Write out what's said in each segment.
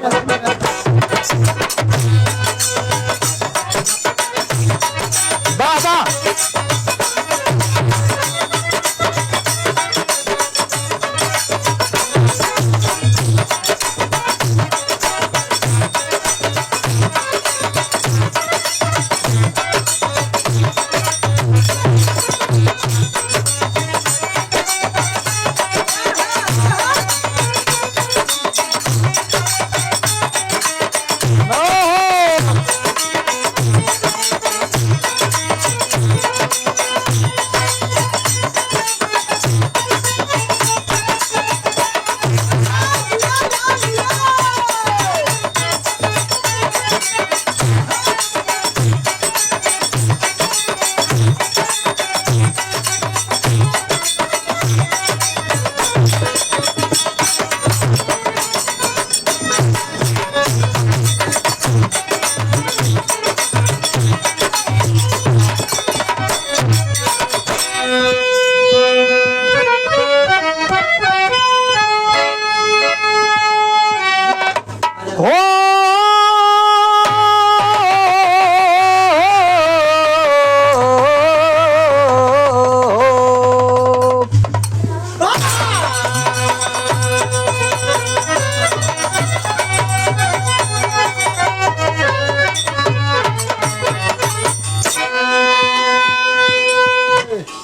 बाबा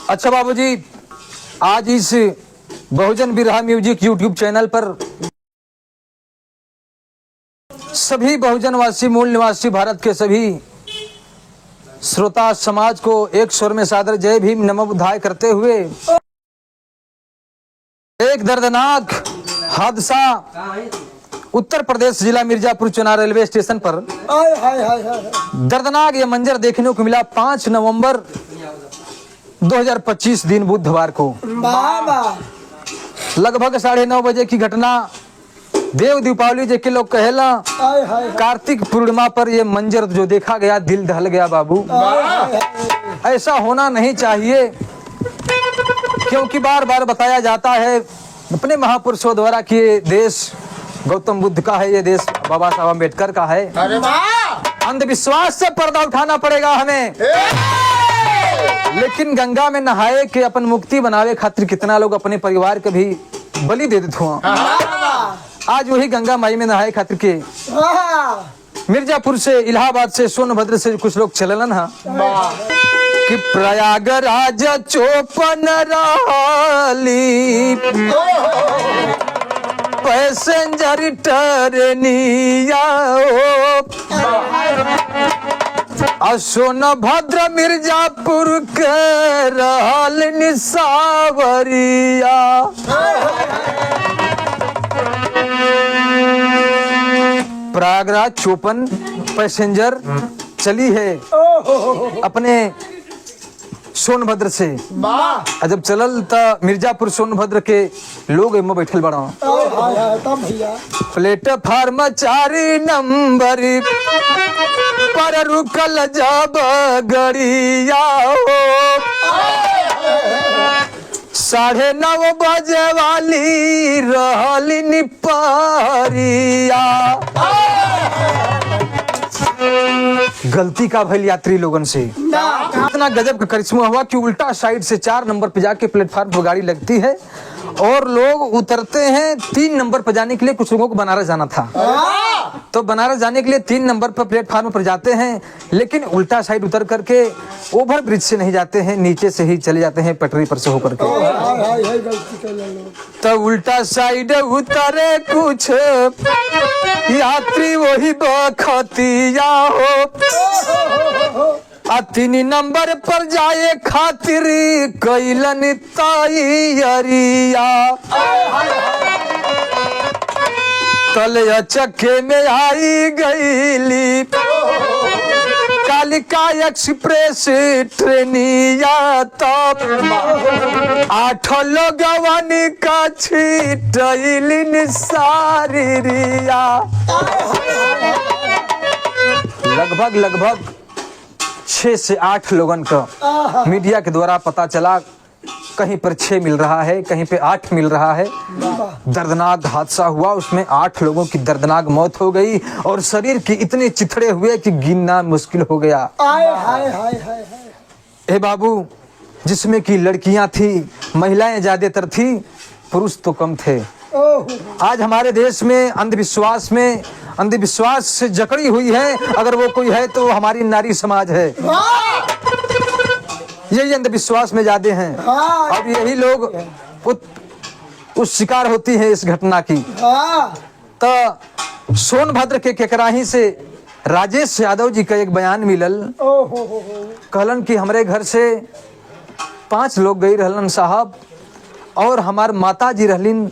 अच्छा बाबूजी, आज इस बहुजन बिरहा म्यूजिक यूट्यूब चैनल पर सभी बहुजनवासी मूल निवासी भारत के सभी श्रोता समाज को एक स्वर में सादर जय भीम नमो बुद्धाय करते हुए एक दर्दनाक हादसा उत्तर प्रदेश जिला मिर्जापुर चुनार रेलवे स्टेशन पर दर्दनाक ये मंजर देखने को मिला 5 नवंबर 2025 दिन बुधवार को लगभग 9:30 बजे की घटना। देव दीपावली जे के लोग कहेला कार्तिक पूर्णिमा पर ये मंजर जो देखा गया दिल दहल गया बाबू। ऐसा होना नहीं चाहिए, क्योंकि बार बार बताया जाता है अपने महापुरुषों द्वारा कि ये देश गौतम बुद्ध का है, ये देश बाबा साहब अम्बेडकर का है। अंधविश्वास से पर्दा उठाना पड़ेगा हमें। लेकिन गंगा में नहाए के अपन मुक्ति बनावे खातिर कितना लोग अपने परिवार के भी बलि दे देते हुआ। आज वही गंगा माई में नहाए खातिर के मिर्जापुर से, इलाहाबाद से, सोनभद्र से कुछ लोग चलन है कि प्रयागराज चौपन राली पैसेंजर ट्रेनिया सोनभद्र मिर्जापुर के रहल निसावरिया। प्रयागराज 54 पैसेंजर चली है अपने सोनभद्र से। जब चलल त मिर्जापुर सोनभद्र के लोग एम बैठल बड़ा प्लेटफार्म 4 नंबर पर रुकल जब गड़िया 9:30 बजे वाली रहल निपारिया। गलती का भइल यात्री लोगन से। इतना गजब का करिश्मा हुआ कि उल्टा साइड से 4 नंबर पे जाके प्लेटफार्म पर गाड़ी लगती है और लोग उतरते हैं। 3 नंबर पर जाने के लिए कुछ लोगों को बनारस जाना था, तो बनारस जाने के लिए 3 नंबर पर प्लेटफार्म पर जाते हैं, लेकिन उल्टा साइड उतर करके ओवर ब्रिज से नहीं जाते हैं, नीचे से ही चले जाते हैं पटरी पर से होकर के। तो उल्टा साइड उतरे कुछ यात्री वही बखतिया हो 3 नंबर पर जाए खातिर कैलन तैयारिया। तले चक्के में आई गईली कालिका एक्सप्रेस ट्रेनिया। तब 8 लोगवन का छिटैलिन सारिया। लगभग 6 से 8 लोगन का मीडिया के द्वारा पता चला कहीं पर 6 मिल रहा है, कहीं पे 8 मिल रहा है। दर्दनाक हादसा हुआ, उसमें 8 लोगों की दर्दनाक मौत हो गई और शरीर की इतने चिथड़े हुए कि गिनना मुश्किल हो गया। ए बाबू, जिसमें कि लड़कियां थी, महिलाएं ज्यादातर थी, पुरुष तो कम थे। आज हमारे देश में अंधविश्वास से जकड़ी हुई है, अगर वो कोई है तो हमारी नारी समाज है। यही अंधविश्वास में ज्यादा हैं। अब यही लोग उस शिकार होती है इस घटना की। तो सोनभद्र के केकराही से राजेश यादव जी का एक बयान मिलल। कहलन कि हमरे घर से 5 लोग गई रहलन साहब, और हमार माता जी रहलिन,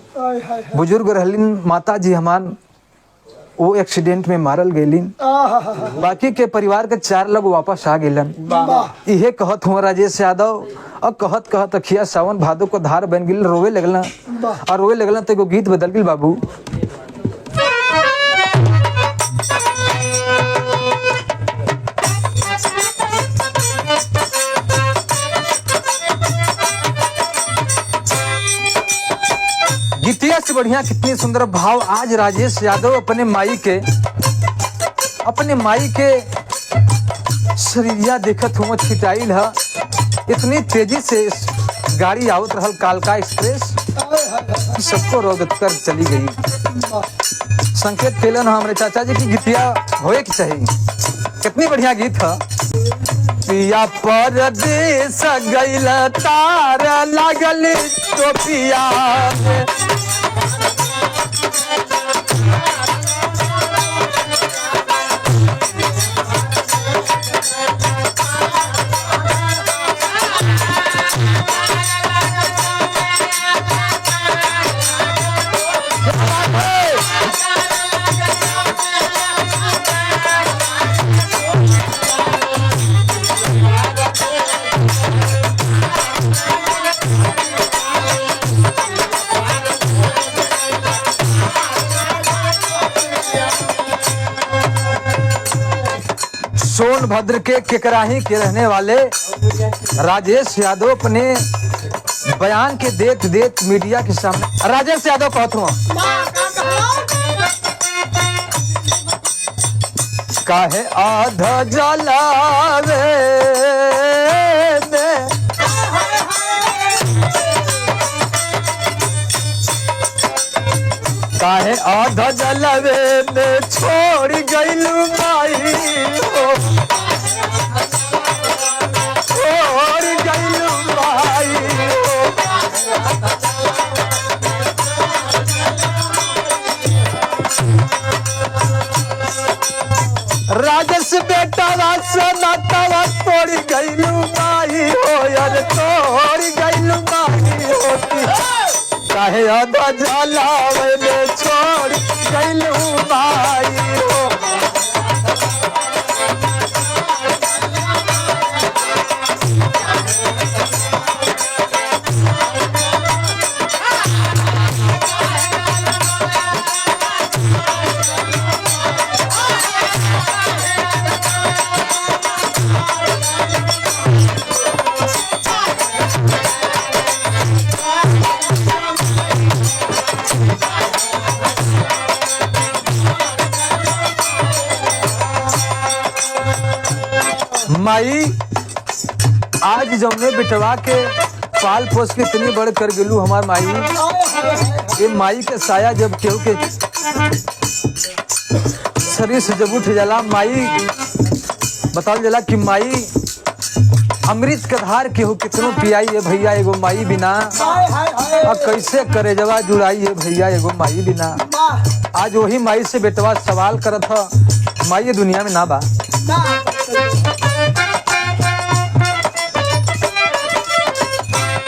बुजुर्ग रहलिन माता जी हमार, वो एक्सीडेंट में मारल गईलिन। बाकी के परिवार के 4 लोग वापस आ गेलन। इहे कहत हुआ राजेश यादव। अब कहत कहत अखिया सावन भादो को धार बन गिल, रोवे लगला। और रोवे लगला तो एगो गीत बदल गिल बाबू। गीतिया से बढ़िया कितनी सुंदर भाव। आज राजेश यादव अपने माई के शरीरिया देखत हुआ छिटाइल है। इतनी तेजी से गाड़ी आवत रहल कालका एक्सप्रेस, सबको रोक कर चली गई। संकेत केलन हमारे चाचा जी की गीतिया होए की चाहिए। कितनी बढ़िया गीत है। पिया परदेस गइल तार लागल टोपिया, सोनभद्र के केकराही के रहने वाले राजेश यादव अपने बयान के देत मीडिया के सामने। राजेश यादव कहत हुआ, काहे आधा जलावे काहे आधा जलवे में छोड़ गइलू माई हो, छोड़ गइलू माई हो। राजस बेटा नातावा तोड़ गइलू माई हो, यार तोड़ गइलू माई होती। काहे आधा जलावे में छोड़ गइलू माई हो। माई आज जमने बिटवा के पाल पोस के इतनी बड़ कर गेलू हमार माई। ये माई के साया जब केहू के शरीर से जब उठ जाला, माई बताओ जला कि माई अमृत के धार केहू कितनों पियाई है भैया एगो माई बिना। अब कैसे करे जवा जुड़ाई है भैया एगो माई बिना। आज वही माई से बेटवा सवाल करत था, माई ये दुनिया में ना बा।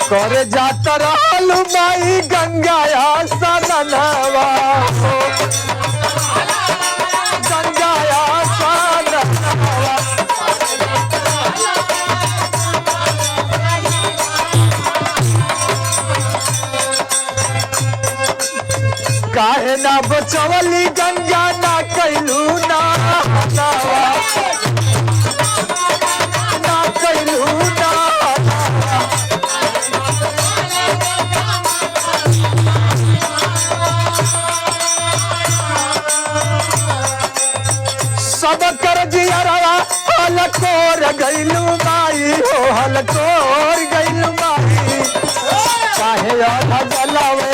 करे जाता रहलू माई गंगाया सननवा, गंगाया सननवा। काहे ना बचवली गंगा ना कैलू ना नावा, ना कैलू ना। सब कर जियरवा हलकोर गइलू माई हो हलकोर गइलू माई काहे आधा जलावे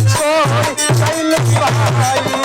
छोड़ गइलू माई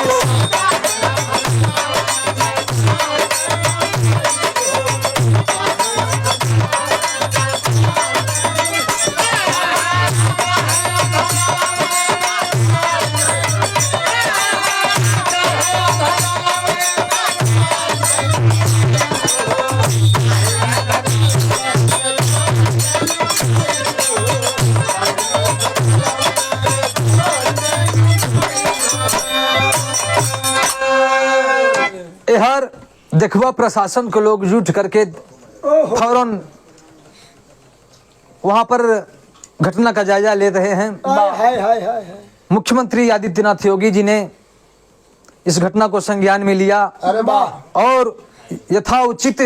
हर देखवा प्रशासन के लोग जुट करके फौरन वहां पर घटना का जायजा ले रहे हैं। मुख्यमंत्री आदित्यनाथ योगी जी ने इस घटना को संज्ञान में लिया और यथाउचित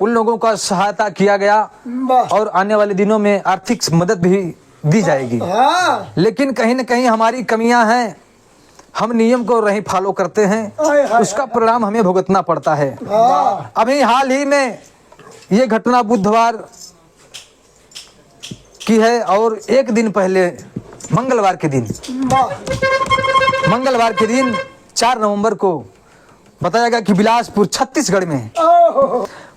उन लोगों का सहायता किया गया और आने वाले दिनों में आर्थिक मदद भी दी जाएगी। लेकिन कहीं न कहीं हमारी कमियां हैं, हम नियम को नहीं फॉलो करते हैं, उसका परिणाम हमें भुगतना पड़ता है। अभी हाल ही में ये घटना बुधवार की है और एक दिन पहले मंगलवार के दिन 4 नवंबर को बताया गया कि बिलासपुर छत्तीसगढ़ में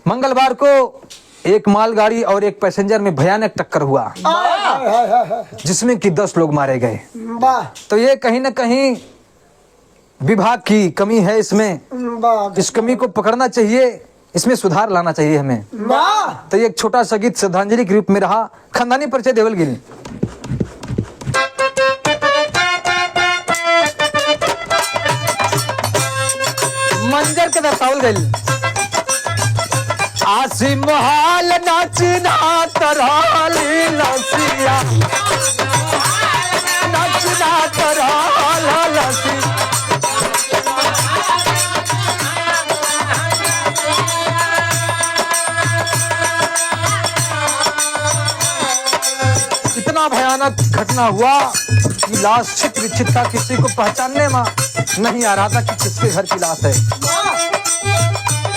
मंगलवार को एक मालगाड़ी और एक पैसेंजर में भयानक टक्कर हुआ जिसमें कि 10 लोग मारे गए। तो ये कहीं न कहीं विभाग की कमी है, इसमें इस कमी को पकड़ना चाहिए, इसमें सुधार लाना चाहिए हमें। तो ये एक छोटा सा गीत श्रद्धांजलि के रूप में रहा। खानदानी परिचय देवल गिल मंजर के दर्शावल गई आसी मोहाल नाचना तरहाली लसिया नाचना तरहाल लसी इतना भयानक घटना हुआ कि लाश छित विचित था, किसी को पहचानने में नहीं आ रहा था कि किसके घर की लाश है।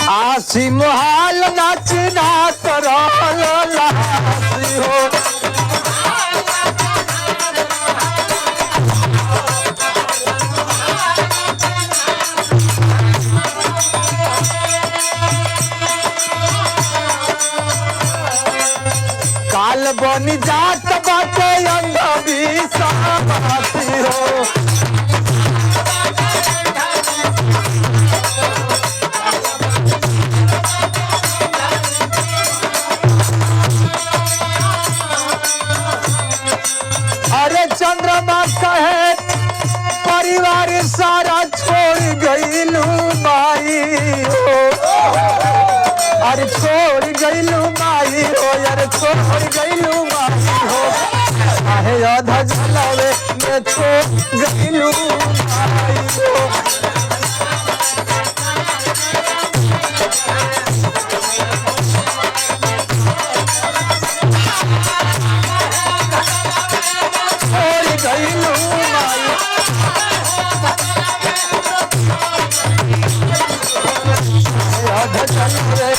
आसी मोहाल नाचना तरहाल लसी हो काल बनी जात बाटे अंधा भी साथी हो अरे चंद्रमा कहे परिवार सारा छोड़ गईलू माई हो अरे छोड़ गईलू माई हो अरे छोड़ गईलू माई हो आहे आधा जलावे मैं छोड़ गईलू माई हो छोड़ गईलू माई आधा जलावे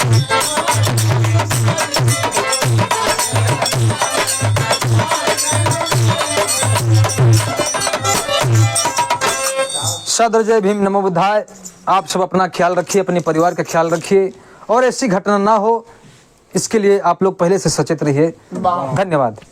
सदर जय भीम नमो बुद्धाय। आप सब अपना ख्याल रखिए, अपने परिवार का ख्याल रखिए और ऐसी घटना ना हो इसके लिए आप लोग पहले से सचेत रहिए। धन्यवाद।